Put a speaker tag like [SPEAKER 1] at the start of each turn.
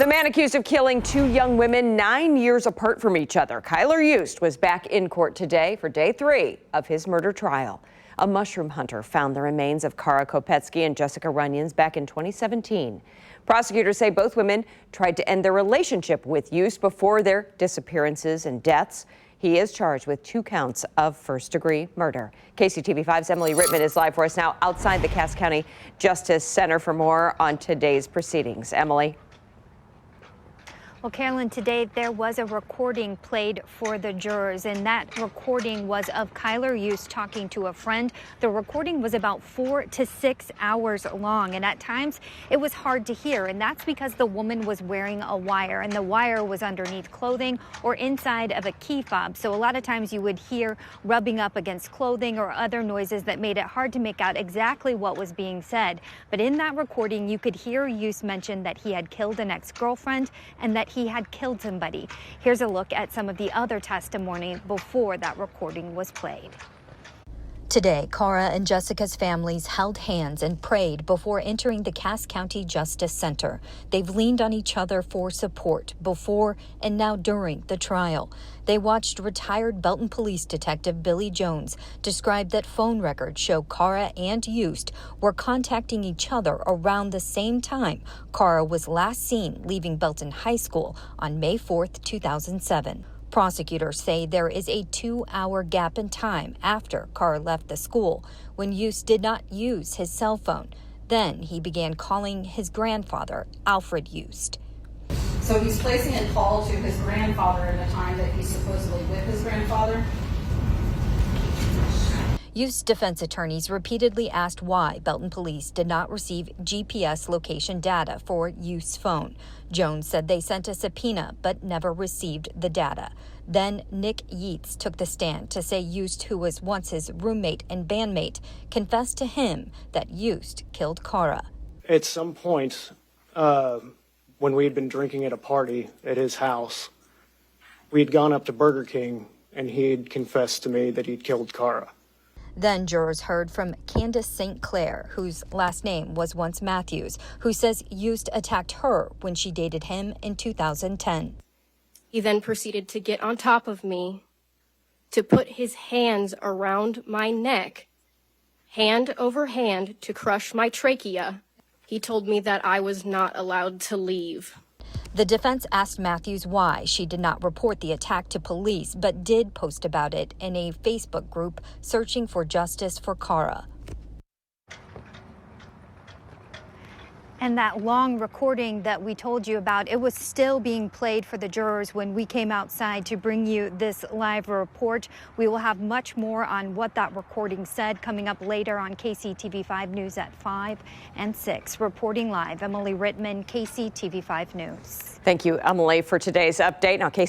[SPEAKER 1] The man accused of killing two young women 9 years apart from each other, Kyler YUST, was back in court today for day 3 of his murder trial. A mushroom hunter found the remains of Kara Kopetsky and Jessica Runyons back in 2017. Prosecutors say both women tried to end their relationship with YUST before their disappearances and deaths. He is charged with 2 counts of first-degree murder. KCTV5's Emily Rittman is live for us now outside the Cass County Justice Center for more on today's proceedings. Emily.
[SPEAKER 2] Well, Carolyn, today there was a recording played for the jurors, and that recording was of Kyler YUST talking to a friend. The recording was about 4 to 6 hours long, and at times it was hard to hear, and that's because the woman was wearing a wire, and the wire was underneath clothing or inside of a key fob. So a lot of times you would hear rubbing up against clothing or other noises that made it hard to make out exactly what was being said. But in that recording, you could hear YUST mention that he had killed an ex-girlfriend and that he had killed somebody. Here's a look at some of the other testimony before that recording was played.
[SPEAKER 3] Today, Kara and Jessica's families held hands and prayed before entering the Cass County Justice Center. They've leaned on each other for support before and now during the trial. They watched retired Belton Police Detective Billy Jones describe that phone records show Kara and YUST were contacting each other around the same time Kara was last seen leaving Belton High School on May 4th, 2007. Prosecutors say there is a 2-hour gap in time after Kara left the school when YUST did not use his cell phone. Then he began calling his grandfather, Alfred YUST.
[SPEAKER 4] So he's placing a call to his grandfather in the time that he's supposedly with his grandfather.
[SPEAKER 3] YUST defense attorneys repeatedly asked why Belton police did not receive GPS location data for YUST's phone. Jones said they sent a subpoena but never received the data. Then Nick Yeats took the stand to say YUST, who was once his roommate and bandmate, confessed to him that YUST killed Kara.
[SPEAKER 5] At some point, when we had been drinking at a party at his house, we had gone up to Burger King and he had confessed to me that he'd killed Kara.
[SPEAKER 3] Then jurors heard from Candace St. Clair, whose last name was once Matthews, who says YUST attacked her when she dated him in 2010.
[SPEAKER 6] He then proceeded to get on top of me, to put his hands around my neck, hand over hand, to crush my trachea. He told me that I was not allowed to leave.
[SPEAKER 3] The defense asked Matthews why she did not report the attack to police, but did post about it in a Facebook group searching for justice for Kara.
[SPEAKER 2] And that long recording that we told you about, it was still being played for the jurors when we came outside to bring you this live report. We will have much more on what that recording said coming up later on KCTV5 News at 5 and 6. Reporting live, Emily Rittman, KCTV5 News.
[SPEAKER 1] Thank you, Emily, for today's update. Now,